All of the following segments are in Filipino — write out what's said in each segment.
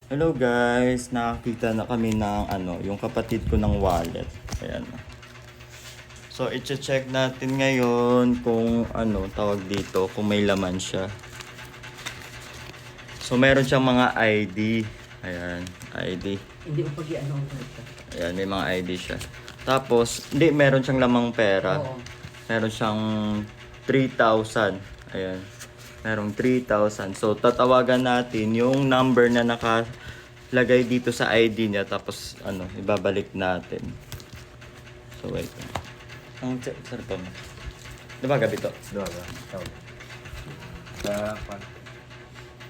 Hello guys, nakakita na kami ng yung kapatid ko ng wallet. Ayan. So i-check natin ngayon kung tawag dito, kung may laman siya. So meron siyang mga ID. Ayan, ID. Hindi mo pag-iano ang ito. Ayan, may mga ID siya. Tapos, hindi, meron siyang lamang pera. Oo. Meron siyang 3,000. Ayan. Merong 3,000. So, tatawagan natin yung number na nakalagay dito sa ID niya. Tapos, ibabalik natin. So, wait. Ang cellphone mo. Diba gabi to? Doon ba? Ikaw. Sa pan.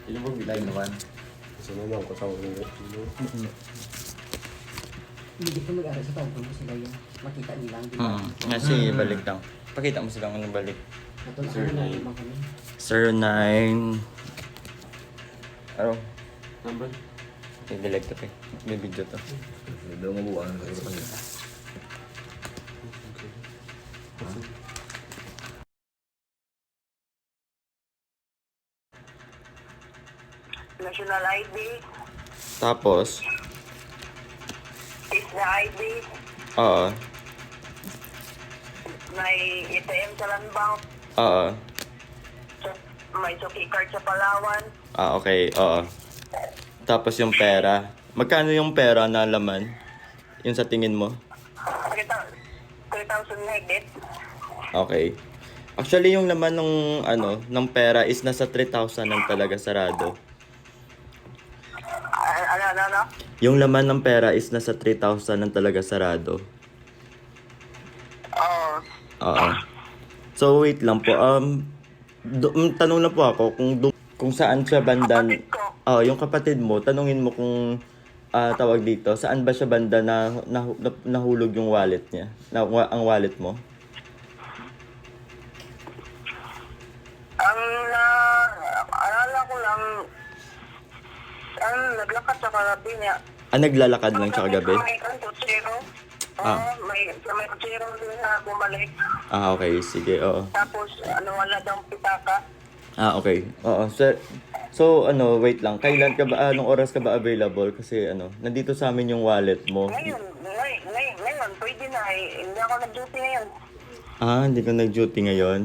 Sino mo bilay naman? Gusto mo lang kasama mo. Hindi ko mag-aral sa taon kung sila yung makita nila. Di ba? Kasi, balik lang. Pakita mo silang anong balik. Natulog ko na naman kami. 09. Ano? Number? I-delete to eh. May video to. Doon mo buwan. National ID, Tapos, is the ID, oo. may ATM sa Landbank, Oo. may suki card sa Palawan, Okay. Oo. Tapos yung pera. Magkano yung pera na laman? Yung sa tingin mo? 3,000 higit. Okay. Actually, yung laman ng pera is nasa 3,000 lang talaga sarado. Ano? Yung laman ng pera is nasa 3,000 lang talaga sarado. Oo. Oo. So, wait lang po. Tanong lang po ako kung saan siya banda. Kapatid ko. Yung kapatid mo, tanungin mo kung tawag dito, saan ba siya banda nahulog yung wallet niya? Ang wallet mo? Alala ko lang, naglakad sa karabi niya. Naglalakad lang siya kagabi? May kutsero. May kutsero din na bumalik. Okay. Sige, oo. Tapos, wala daw pitaka. Okay. Oo. So, wait lang. Kailan ka ba, anong oras ka ba available? Kasi, nandito sa amin yung wallet mo. Ngayon, pwede na eh. Hindi ako nag-duty ngayon. Hindi ka nag-duty ngayon?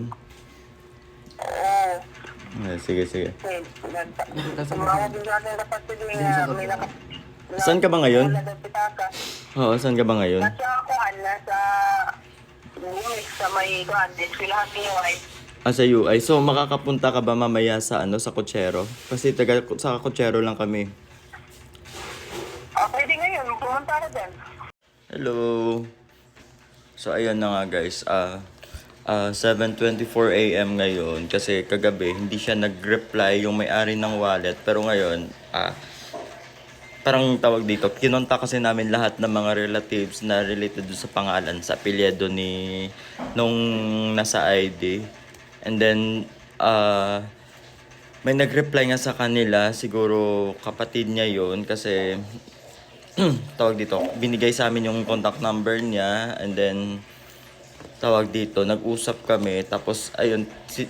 Oo. Sige. Tumawag din sa ating kapatid may Saan ka ba ngayon? wala daw pitaka. Oo, saan ka ba ngayon? Nasa kuhan, nasa Bumix sa may kuhan, eskwelahan ni wife. Sa UI. So, makakapunta ka ba mamaya sa sa Cochero? Kasi sa Cochero lang kami. Pwede ngayon, pumunta ka dyan. Hello. So, ayan na nga guys. 7:24 AM ngayon. Kasi kagabi, hindi siya nag-reply yung may-ari ng wallet. Pero ngayon, parang tawag dito, kinonta kasi namin lahat ng mga relatives na related sa pangalan, sa apelyido nung nasa ID. And then, may nag-reply nga sa kanila, siguro kapatid niya yun kasi tawag dito, binigay sa amin yung contact number niya and then tawag dito, nag-usap kami tapos ayun,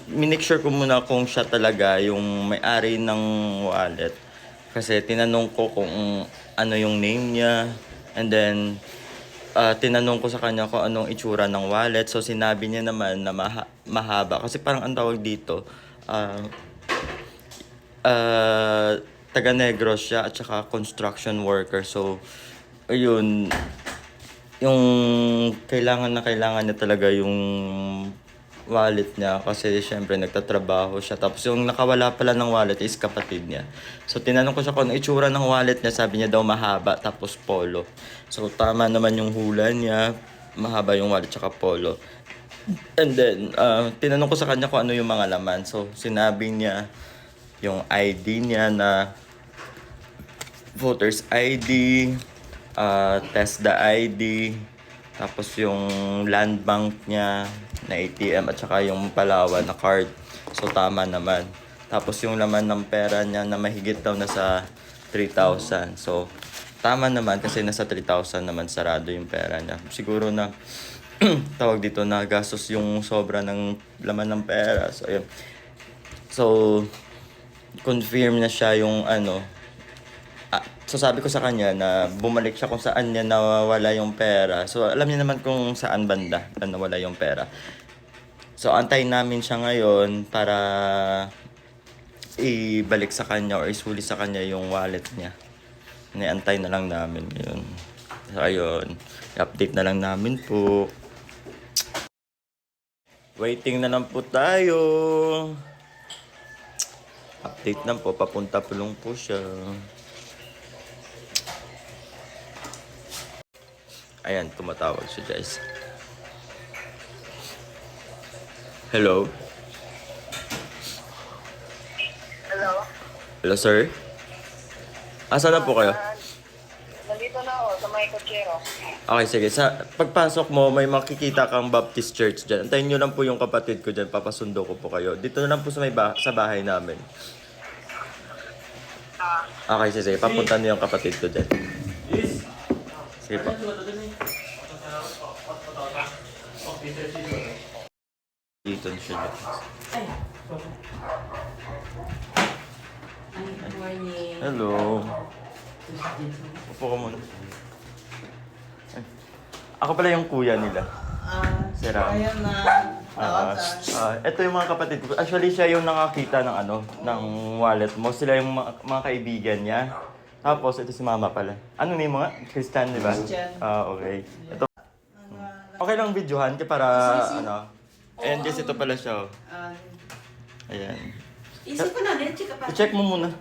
minake sure ko muna kung siya talaga yung may-ari ng wallet kasi tinanong ko kung ano yung name niya and then tinanong ko sa kanya kung anong itsura ng wallet. So, sinabi niya naman na mahaba. Kasi parang ang tawag dito, taga Negros siya at saka construction worker. So, ayun, yung kailangan niya talaga yung wallet niya kasi syempre nagtatrabaho siya. Tapos yung nakawala pala ng wallet is kapatid niya. So tinanong ko siya kung ano itsura ng wallet niya, sabi niya daw mahaba tapos polo. So tama naman yung hula niya, mahaba yung wallet tsaka polo. And then tinanong ko sa kanya kung ano yung mga laman. So sinabi niya yung ID niya na voter's ID, TESDA ID, tapos yung land bank niya na ATM at saka yung Palawan na card. So tama naman. Tapos yung laman ng pera niya na mahigit daw nasa 3,000. So tama naman kasi nasa 3,000 naman sarado yung pera niya. Siguro na tawag dito na gastos yung sobra ng laman ng pera. So ayun. So confirm na siya yung So sabi ko sa kanya na bumalik siya kung saan niya nawawala yung pera. So alam niya naman kung saan banda na nawala yung pera. So antayin namin siya ngayon para ibalik sa kanya or isuli sa kanya yung wallet niya. Niantay na lang namin yun. So ayun, i-update na lang namin po. Waiting na lang po tayo. Update na po, papunta pulong po siya. Ayan, tumatawag siya guys. Hello? Hello? Hello sir? Asa na po kayo? Nandito na ako sa may kutsero. Okay, sige. Sa pagpasok mo, may makikita kang Baptist Church dyan. Antayin nyo lang po yung kapatid ko dyan. Papasundo ko po kayo. Dito na lang po sa sa bahay namin. Okay, sige. Papunta niyo yung kapatid ko dyan. Sige po. Dito na siya dyan. Good morning. Hello. Upo ka muna. Ay. Ako pala yung kuya nila. Si Ram. Ayun na. Ito yung mga kapatid ko. Actually, siya yung nakakita ng ng wallet mo. Sila yung mga kaibigan niya. Tapos, ito si mama pala. Ano name mo nga? Christian, di ba? Christian. Okay. Ito. Okay lang videohan ka para, And yes, ito pala siya. Ayan. Isip ko na din, chika pa. I-check mo muna.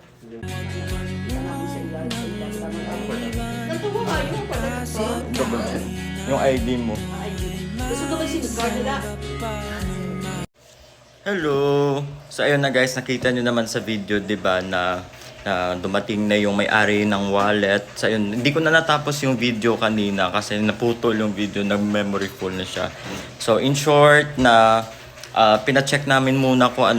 Natuwa ka yung pala ko. Yung ID mo. Gusto ko ba yung card nila? Hello! So ayun na guys, nakita nyo naman sa video, di ba, na dumating na yung may-ari ng wallet. So ayun, hindi ko na natapos yung video kanina kasi naputol yung video, nag-memory full na siya. So in short, na pina-check namin muna kung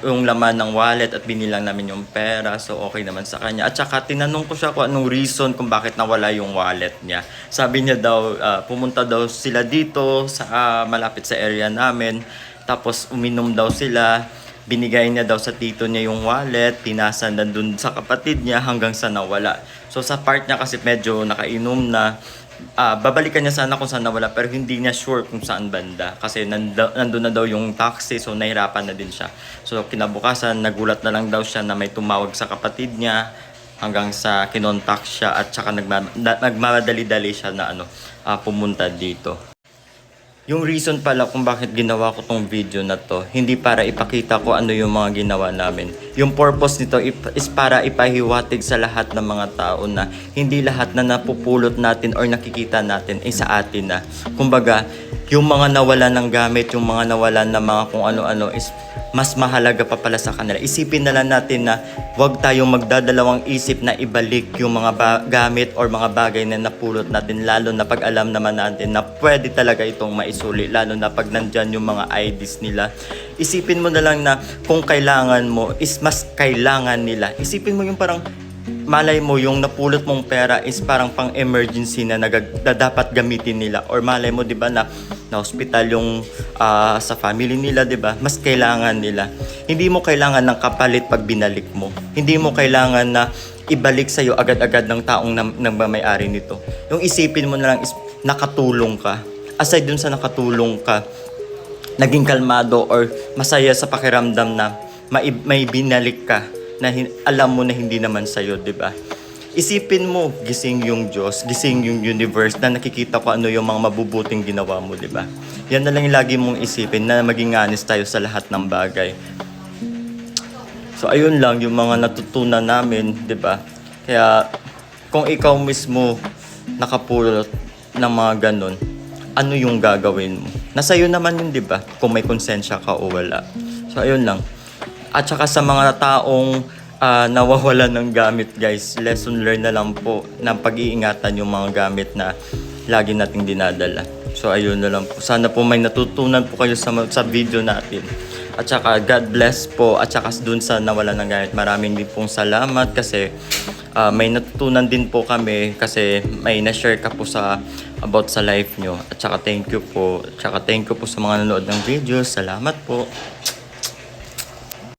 yung laman ng wallet at binilang namin yung pera. So okay naman sa kanya. At saka tinanong ko siya kung anong reason kung bakit nawala yung wallet niya. Sabi niya daw, pumunta daw sila dito sa malapit sa area namin. Tapos uminom daw sila. Binigay niya daw sa tito niya yung wallet. Pinasa na dun sa kapatid niya hanggang sa nawala. So sa part niya kasi medyo nakainom na. Babalikan niya sana kung saan nawala pero hindi niya sure kung saan banda kasi nandun na daw yung taxi, so nahirapan na din siya. So kinabukasan nagulat na lang daw siya na may tumawag sa kapatid niya hanggang sa kinontak siya at saka nagmamadali-dali siya na pumunta dito. Yung reason pala kung bakit ginawa ko tong video na to, hindi para ipakita ko ano yung mga ginawa namin. Yung purpose nito is para ipahiwatig sa lahat ng mga tao na hindi lahat na napupulot natin or nakikita natin ay sa atin na. Kumbaga, yung mga nawalan ng gamit, yung mga nawalan ng mga kung ano-ano is mas mahalaga pa pala sa kanila. Isipin na lang natin na huwag tayong magdadalawang isip na ibalik yung mga gamit or mga bagay na napulot natin, lalo na pag alam naman natin na pwede talaga itong maisuli, lalo na pag nandyan yung mga IDs nila. Isipin mo na lang na kung kailangan mo is mas kailangan nila. Isipin mo yung parang malay mo yung napulot mong pera is parang pang emergency na dapat gamitin nila, or malay mo 'di ba na hospital yung sa family nila, 'di ba? Mas kailangan nila. Hindi mo kailangan ng kapalit pag binalik mo. Hindi mo kailangan na ibalik sa iyo agad-agad ng taong nagmamay-ari nito. Yung isipin mo na lang is nakatulong ka. Aside dun sa nakatulong ka, naging kalmado or masaya sa pakiramdam na may binalik ka na alam mo na hindi naman sa'yo, di ba? Isipin mo, gising yung Diyos, gising yung universe na nakikita ko ano yung mga mabubuting ginawa mo, di ba? Yan na lang yung lagi mong isipin na maging honest tayo sa lahat ng bagay. So, ayun lang yung mga natutunan namin, di ba? Kaya, kung ikaw mismo nakapulot ng mga ganun, ano yung gagawin mo? Nasa'yo naman yun, di ba? Kung may konsensya ka o wala. So, ayun lang. At saka sa mga taong nawawalan ng gamit, guys, lesson learned na lang po na pag-iingatan yung mga gamit na lagi nating dinadala. So ayun na lang po. Sana po may natutunan po kayo sa video natin. At saka God bless po. At saka dun sa nawalan ng gamit, maraming din pong salamat kasi may natutunan din po kami kasi may na-share ka po about sa life nyo. At saka thank you po. At saka thank you po sa mga nanood ng video. Salamat po.